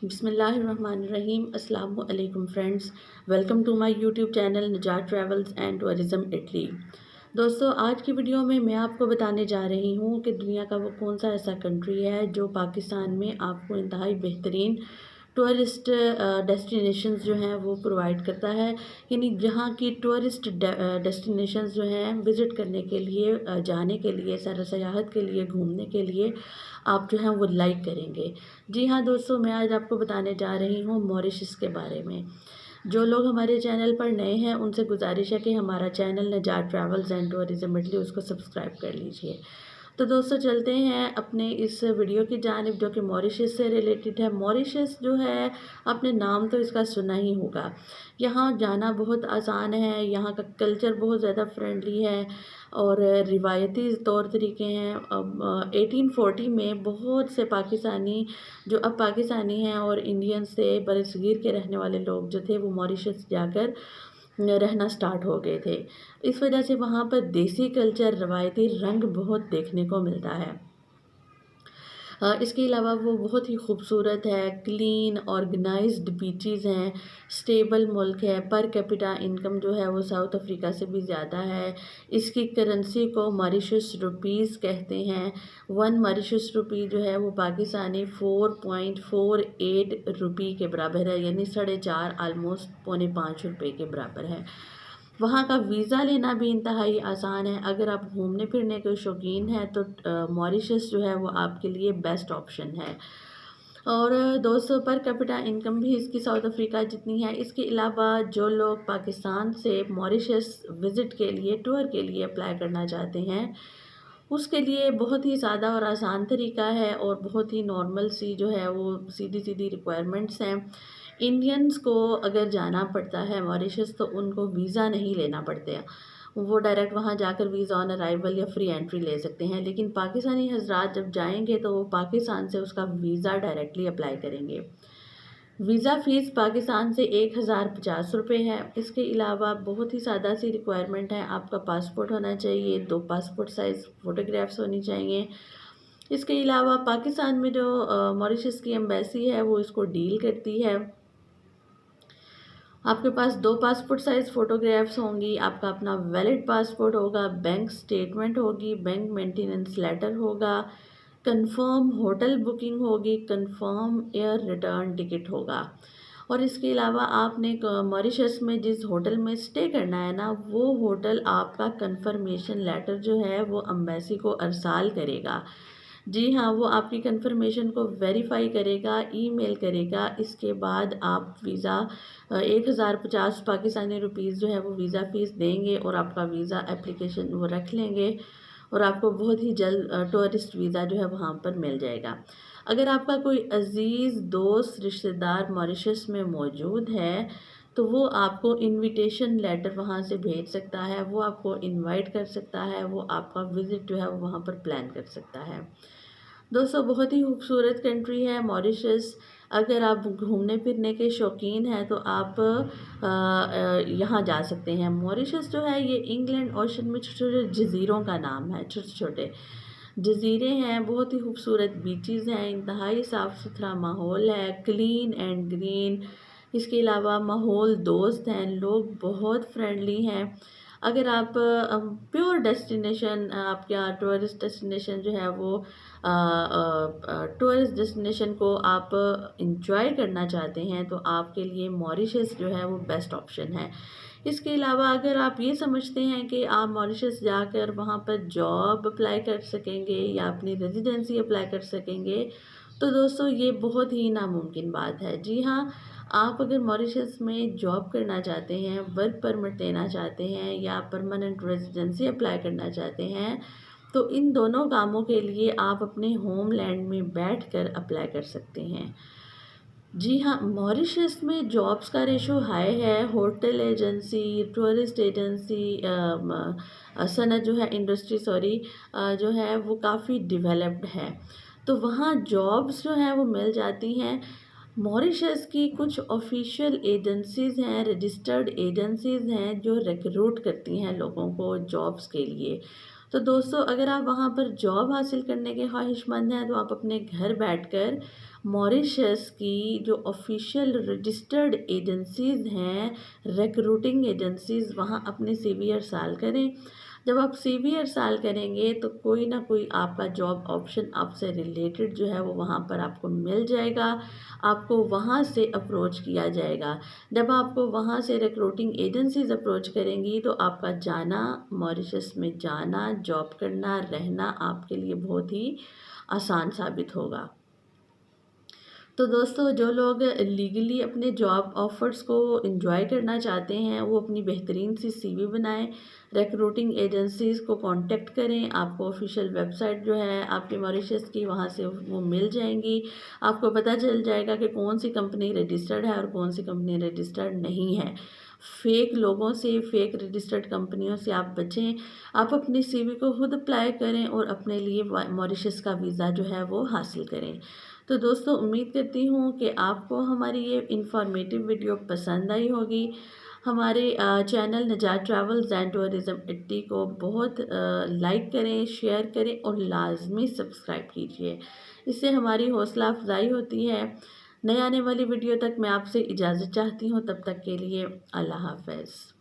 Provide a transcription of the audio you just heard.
बिस्मिल्लाहिर्रहमानिर्रहीम। अस्सलाम वालेकुम friends, welcome to my YouTube channel Nijat travels and tourism Italy. दोस्तों, आज की वीडियो में मैं आपको बताने जा रही हूँ कि दुनिया का वो कौन सा ऐसा कंट्री है जो पाकिस्तान में आपको इंतहाई बेहतरीन टूरिस्ट डेस्टिनेशंस जो हैं वो प्रोवाइड करता है। यानी जहाँ की टूरिस्ट डेस्टिनेशंस जो हैं विज़िट करने के लिए, जाने के लिए, सैर सयाहत के लिए, घूमने के लिए आप जो हैं वो लाइक करेंगे। जी हाँ दोस्तों, मैं आज आपको बताने जा रही हूँ मॉरिशस के बारे में। जो लोग हमारे चैनल पर नए हैं उनसे गुजारिश है कि हमारा channel Nijat travels and tourism Italy उसको सब्सक्राइब कर लीजिए। तो दोस्तों, चलते हैं अपने इस वीडियो की जानिब जो कि मॉरिशस से रिलेटेड है। मॉरिशस जो है, आपने नाम तो इसका सुना ही होगा। यहाँ जाना बहुत आसान है, यहाँ का कल्चर बहुत ज़्यादा फ्रेंडली है और रिवायती तौर तरीके हैं। अब 1840 में बहुत से पाकिस्तानी जो अब पाकिस्तानी हैं और इंडियन से बरसगीर के रहने वाले लोग जो थे वो मॉरिशस जाकर रहना स्टार्ट हो गए थे। इस वजह से वहाँ पर देसी कल्चर, रवायती रंग बहुत देखने को मिलता है। इसके अलावा वो बहुत ही खूबसूरत है, क्लीन ऑर्गेनाइज्ड बीचेस हैं, स्टेबल मुल्क है, पर कैपिटा इनकम जो है वो साउथ अफ्रीका से भी ज़्यादा है। इसकी करेंसी को मॉरिशस रुपीज़ कहते हैं। 1 मॉरिशस रुपी जो है वो पाकिस्तानी 4.48 रुपी के बराबर है, यानी 4.5 आलमोस्ट पौने 5 रुपये के बराबर है। वहाँ का वीज़ा लेना भी इंतहाई आसान है। अगर आप घूमने फिरने के शौकीन हैं तो मॉरिशस जो है वो आपके लिए बेस्ट ऑप्शन है। और दोस्तों, पर कैपिटा इनकम भी इसकी साउथ अफ्रीका जितनी है। इसके अलावा जो लोग पाकिस्तान से मॉरिशस विज़िट के लिए, टूर के लिए अप्लाई करना चाहते हैं, उसके लिए बहुत ही सादा और आसान तरीका है और बहुत ही नॉर्मल सी जो है वो सीधी सीधी रिक्वायरमेंट्स हैं। इंडियंस को अगर जाना पड़ता है मॉरिशस तो उनको वीज़ा नहीं लेना पड़ते हैं, वो डायरेक्ट वहाँ जाकर वीज़ा ऑन अराइवल या फ्री एंट्री ले सकते हैं। लेकिन पाकिस्तानी हजरात जब जाएंगे तो वो पाकिस्तान से उसका वीज़ा डायरेक्टली अप्लाई करेंगे। वीज़ा फ़ीस पाकिस्तान से 1050 रुपये है। इसके अलावा बहुत ही सादा सी रिक्वायरमेंट है, आपका पासपोर्ट होना चाहिए, 2 पासपोर्ट साइज़ फ़ोटोग्राफ्स होनी चाहिए। इसके अलावा पाकिस्तान में जो मॉरिशस की एम्बेसी है वो इसको डील करती है। आपके पास 2 पासपोर्ट साइज़ फ़ोटोग्राफ्स होंगी, आपका अपना वैलिड पासपोर्ट होगा, बैंक स्टेटमेंट होगी, बैंक मेंटेनेंस लेटर होगा, कंफर्म होटल बुकिंग होगी, कंफर्म एयर रिटर्न टिकट होगा। और इसके अलावा आपने मॉरिशस में जिस होटल में स्टे करना है ना, वो होटल आपका कंफर्मेशन लेटर जो है वो एम्बेसी को अरसाल करेगा। जी हाँ, वो आपकी कंफर्मेशन को वेरीफाई करेगा, ईमेल करेगा। इसके बाद आप वीज़ा 1050 पाकिस्तानी रुपीज़ जो है वो वीज़ा फ़ीस देंगे और आपका वीज़ा एप्लीकेशन वो रख लेंगे और आपको बहुत ही जल्द टूरिस्ट वीज़ा जो है वहाँ पर मिल जाएगा। अगर आपका कोई अज़ीज़ दोस्त रिश्तेदार मॉरिशस में मौजूद है तो वो आपको इनविटेशन लेटर वहाँ से भेज सकता है, वो आपको इनवाइट कर सकता है, वो आपका विज़िट जो है वो वहाँ पर प्लान कर सकता है। दोस्तों, बहुत ही खूबसूरत कंट्री है मॉरिशस। अगर आप घूमने फिरने के शौकीन हैं तो आप यहाँ जा सकते हैं। मॉरिशस जो है ये इंग्लैंड ओशन में छोटे छोटे जज़ीरों का नाम है। छोटे छोटे जज़ीरे हैं, बहुत ही खूबसूरत बीचेस हैं, इंतहाई साफ़ सुथरा माहौल है, क्लीन एंड ग्रीन। इसके अलावा माहौल दोस्त हैं, लोग बहुत फ्रेंडली हैं। अगर आप प्योर डेस्टिनेशन, आपका टूरिस्ट डेस्टिनेशन जो है वो टूरिस्ट डेस्टिनेशन को आप इंजॉय करना चाहते हैं तो आपके लिए मॉरिशस जो है वो बेस्ट ऑप्शन है। इसके अलावा अगर आप ये समझते हैं कि आप मॉरिशस जाकर वहाँ पर जॉब अप्लाई कर सकेंगे या अपनी रेजिडेंसी अप्लाई कर सकेंगे तो दोस्तों ये बहुत ही नामुमकिन बात है। जी हाँ, आप अगर मॉरिशस में जॉब करना चाहते हैं, वर्क परमिट लेना चाहते हैं या परमानेंट रेजिडेंसी अप्लाई करना चाहते हैं तो इन दोनों कामों के लिए आप अपने होमलैंड में बैठकर अप्लाई कर सकते हैं। जी हाँ, मॉरिशस में जॉब्स का रेशो हाई है। होटल एजेंसी, टूरिस्ट एजेंसी, सनत जो है इंडस्ट्री सॉरी जो है वो काफ़ी डेवलप्ड है, तो वहाँ जॉब्स जो हैं वो मिल जाती हैं। मॉरिशस की कुछ ऑफिशियल एजेंसीज़ हैं, रजिस्टर्ड एजेंसीज़ हैं जो रिक्रूट करती हैं लोगों को जॉब्स के लिए। तो दोस्तों, अगर आप वहाँ पर जॉब हासिल करने के ख्वाहिशमंद हैं तो आप अपने घर बैठकर मॉरिशस की जो ऑफिशियल रजिस्टर्ड एजेंसीज़ हैं, रिक्रूटिंग एजेंसीज़, वहाँ अपने सीवी अरसाल करें। जब आप सीवी अरसाल करेंगे तो कोई ना कोई आपका जॉब ऑप्शन आपसे रिलेटेड जो है वो वहाँ पर आपको मिल जाएगा, आपको वहाँ से अप्रोच किया जाएगा। जब आपको वहाँ से रिक्रूटिंग एजेंसीज़ अप्रोच करेंगी तो आपका जाना, मॉरिशस में जाना, जॉब करना, रहना आपके लिए बहुत ही आसान साबित होगा। तो दोस्तों, जो लोग लीगली अपने जॉब ऑफ़र्स को एंजॉय करना चाहते हैं, वो अपनी बेहतरीन सी सीवी बनाएं, रिक्रूटिंग एजेंसीज़ को कांटेक्ट करें। आपको ऑफिशियल वेबसाइट जो है आपकी मॉरिशस की, वहाँ से वो मिल जाएंगी। आपको पता चल जाएगा कि कौन सी कंपनी रजिस्टर्ड है और कौन सी कंपनी रजिस्टर्ड नहीं है। फेक लोगों से, फेक रजिस्टर्ड कंपनियों से आप बचें। आप अपनी सीवी को खुद अप्लाई करें और अपने लिए मॉरिशस का वीज़ा जो है वो हासिल करें। तो दोस्तों, उम्मीद करती हूँ कि आपको हमारी ये इंफॉर्मेटिव वीडियो पसंद आई होगी। हमारे channel Nijat travels and tourism 80 को बहुत लाइक करें, शेयर करें और लाजमी सब्सक्राइब कीजिए। इससे हमारी हौसला अफजाई होती है। नए आने वाली वीडियो तक मैं आपसे इजाज़त चाहती हूँ। तब तक के लिए अल्लाह हाफ़िज़।